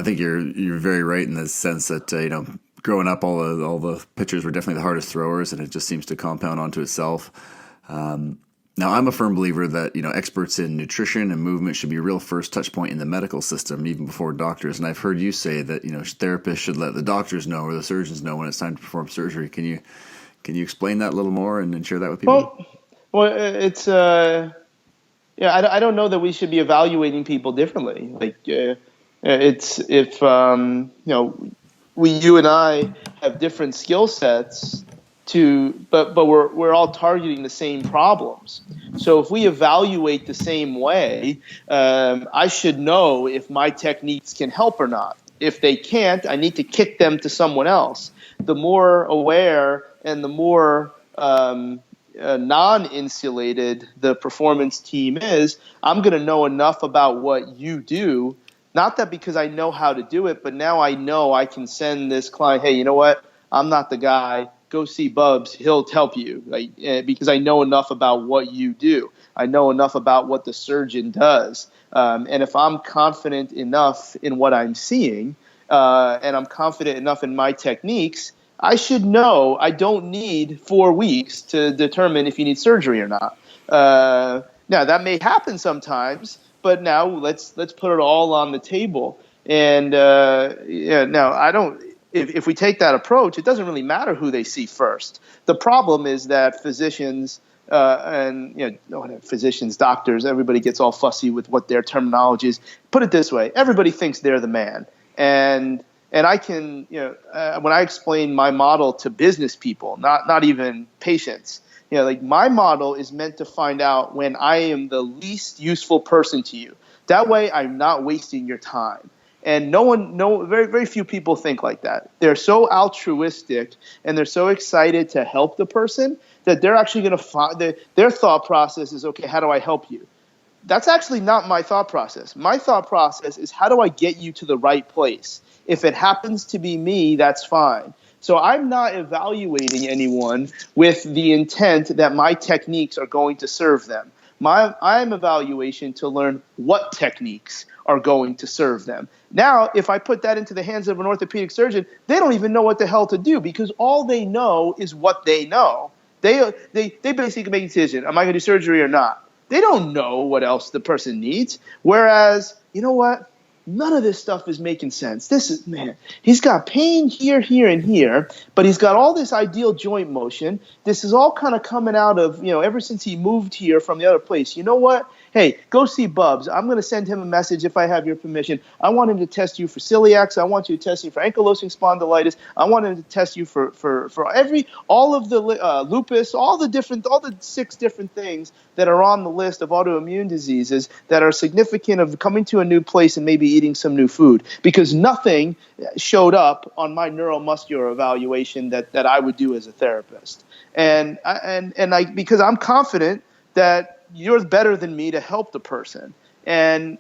think you're very right in the sense that growing up, all the pitchers were definitely the hardest throwers, and it just seems to compound onto itself. Now, I'm a firm believer that experts in nutrition and movement should be a real first touch point in the medical system, even before doctors. And I've heard you say that therapists should let the doctors know or the surgeons know when it's time to perform surgery. Can you explain that a little more and share that with people? Well, it's I don't know that we should be evaluating people differently. Like, it's if you and I have different skill sets. But we're all targeting the same problems. So if we evaluate the same way, I should know if my techniques can help or not. If they can't, I need to kick them to someone else. The more aware and the more non-insulated the performance team is, I'm going to know enough about what you do. Not that because I know how to do it, but now I know I can send this client, hey, you know what? I'm not the guy. go see Bubbs. He'll help you, because I know enough about what you do. I know enough about what the surgeon does. And if I'm confident enough in what I'm seeing, and I'm confident enough in my techniques, I should know I don't need 4 weeks to determine if you need surgery or not. Now that may happen sometimes, but now let's put it all on the table. And now I don't. If we take that approach, it doesn't really matter who they see first. The problem is that physicians physicians, doctors, everybody gets all fussy with what their terminology is. Put it this way: everybody thinks they're the man, and I can, when I explain my model to business people, not even patients, my model is meant to find out when I am the least useful person to you. That way, I'm not wasting your time. And very, very few people think like that. They're so altruistic and they're so excited to help the person that they're actually going to find their thought process is, okay, how do I help you? That's actually not my thought process. My thought process is, how do I get you to the right place? If it happens to be me, that's fine. So I'm not evaluating anyone with the intent that my techniques are going to serve them. I'm evaluation to learn what techniques are going to serve them. Now, if I put that into the hands of an orthopedic surgeon, they don't even know what the hell to do, because all they know is what they know. They basically make a decision. Am I going to do surgery or not? They don't know what else the person needs. Whereas, you know what? None of this stuff is making sense. He's got pain here, here, and here, but he's got all this ideal joint motion. This is all kind of coming out of, ever since he moved here from the other place. You know what? Hey, go see Bubbs. I'm going to send him a message if I have your permission. I want him to test you for celiacs. I want you to test you for ankylosing spondylitis. I want him to test you for all of the lupus, all the 6 different things that are on the list of autoimmune diseases that are significant of coming to a new place and maybe eating some new food, because nothing showed up on my neuromuscular evaluation that I would do as a therapist. And because I'm confident that you're better than me to help the person. And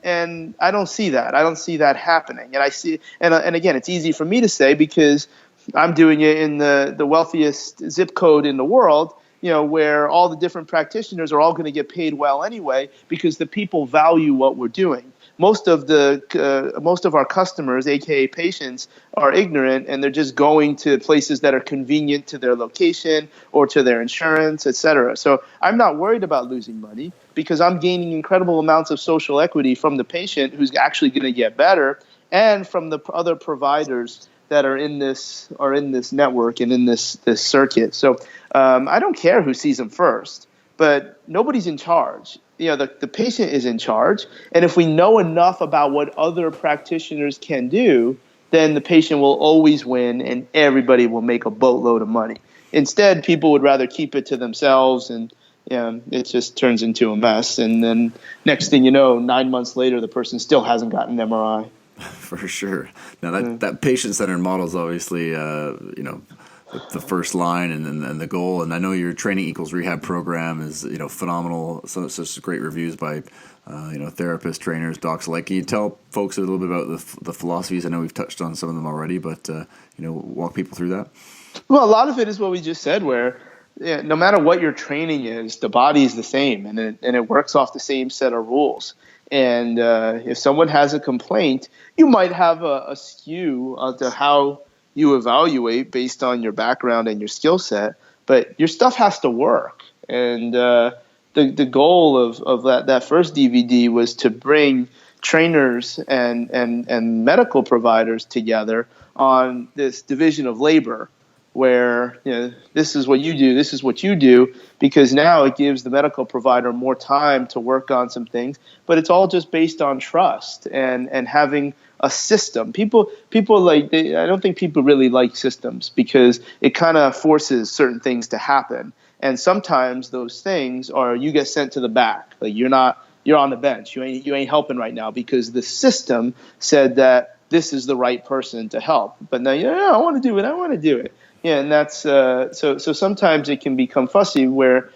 I don't see that. I don't see that happening. And I see, and again, it's easy for me to say because I'm doing it in the wealthiest zip code in the world, where all the different practitioners are all going to get paid well anyway, because the people value what we're doing. Most of our customers, aka patients, are ignorant, and they're just going to places that are convenient to their location or to their insurance, etc. So I'm not worried about losing money, because I'm gaining incredible amounts of social equity from the patient who's actually going to get better, and from the other providers that are in this network and in this circuit. So I don't care who sees them first, but nobody's in charge. The patient is in charge. And if we know enough about what other practitioners can do, then the patient will always win and everybody will make a boatload of money. Instead, people would rather keep it to themselves, and it just turns into a mess. And then next thing you know, 9 months later, the person still hasn't gotten an MRI. For sure. Now that patient-centered model is obviously, the first line and the goal. And I know your Training Equals Rehab program is, phenomenal. So such great reviews by, therapists, trainers, docs alike. Can you tell folks a little bit about the philosophies? I know we've touched on some of them already, but, walk people through that. Well, a lot of it is what we just said, where no matter what your training is, the body is the same, and it works off the same set of rules. And if someone has a complaint, you might have a skew to how you evaluate based on your background and your skill set, but your stuff has to work. And the goal of that first DVD was to bring trainers and medical providers together on this division of labor, where this is what you do, this is what you do, because now it gives the medical provider more time to work on some things. But it's all just based on trust and having a system. People I don't think people really like systems, because it kind of forces certain things to happen. And sometimes those things are, you get sent to the back. Like you're on the bench. You ain't helping right now because the system said that this is the right person to help. But now, I want to do it. Yeah, and that's so sometimes it can become fussy where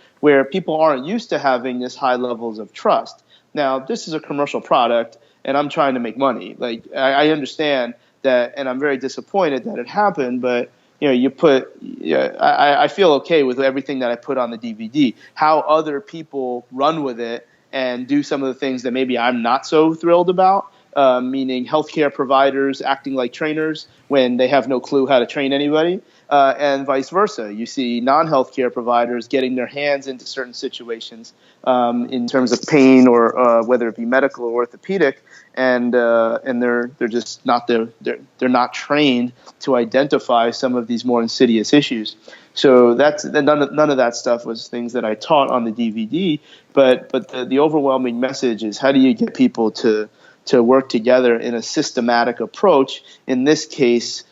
people aren't used to having this high levels of trust. Now, this is a commercial product, and I'm trying to make money. Like I understand that, and I'm very disappointed that it happened. But you put. Yeah, I feel okay with everything that I put on the DVD. How other people run with it and do some of the things that maybe I'm not so thrilled about. Meaning healthcare providers acting like trainers when they have no clue how to train anybody, and vice versa. You see non-healthcare providers getting their hands into certain situations in terms of pain or whether it be medical or orthopedic, and they're just not they're not trained to identify some of these more insidious issues. So that's none of that stuff was things that I taught on the DVD, but the overwhelming message is how do you get people to work together in a systematic approach, in this case,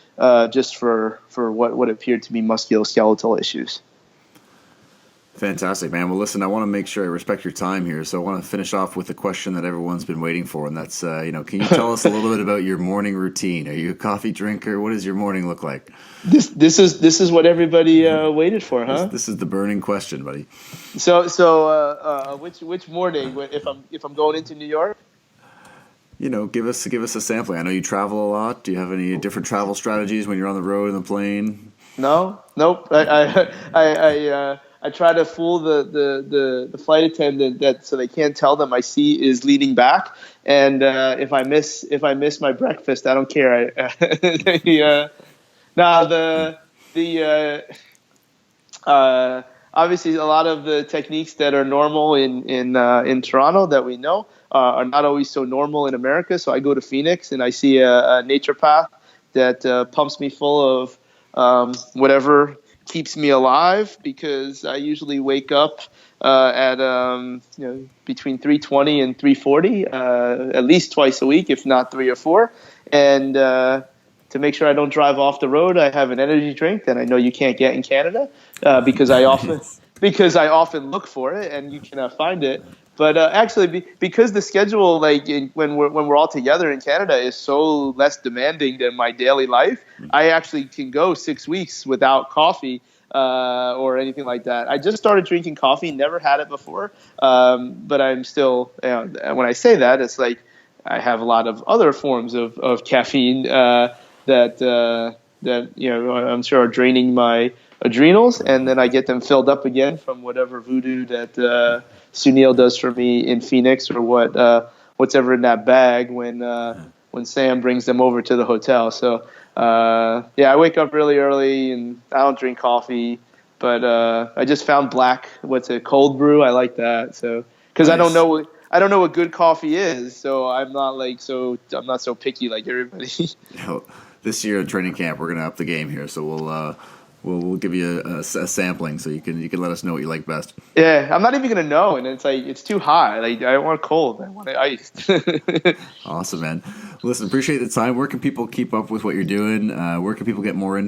just for what appeared to be musculoskeletal issues. Fantastic, man. Well, listen, I want to make sure I respect your time here, so I want to finish off with a question that everyone's been waiting for, and that's, can you tell us a little bit about your morning routine? Are you a coffee drinker? What does your morning look like? This is what everybody waited for, huh? This is the burning question, buddy. So which morning? If I'm going into New York? Give us a sampling. I know you travel a lot. Do you have any different travel strategies when you're on the road in the plane? No, nope. I try to fool the flight attendant that so they can't tell them my seat is leaning back, and if I miss my breakfast, I don't care. Obviously a lot of the techniques that are normal in Toronto that we know are not always so normal in America. So I go to Phoenix and I see a naturopath that pumps me full of whatever keeps me alive, because I usually wake up at between 3:20 and 3:40 at least twice a week, if not 3 or 4, and to make sure I don't drive off the road, I have an energy drink that I know you can't get in Canada because I often look for it and you cannot find it. But actually, because the schedule, when we're all together in Canada, is so less demanding than my daily life, I actually can go 6 weeks without coffee or anything like that. I just started drinking coffee, never had it before, but I'm still. When I say that, it's like I have a lot of other forms of caffeine that I'm sure are draining my adrenals, and then I get them filled up again from whatever voodoo that Sunil does for me in Phoenix, or what's ever in that bag when Sam brings them over to the hotel. So I wake up really early and I don't drink coffee, but I just found cold brew. I like that. So because Nice. I don't know what good coffee is, so I'm not so picky like everybody. This year at training camp, we're gonna up the game here, so we'll give you a sampling so you can let us know what you like best. Yeah, I'm not even gonna know, and it's too hot. Like I don't want cold, I want it iced. Awesome, man. Listen, appreciate the time. Where can people keep up with what you're doing? Where can people get more info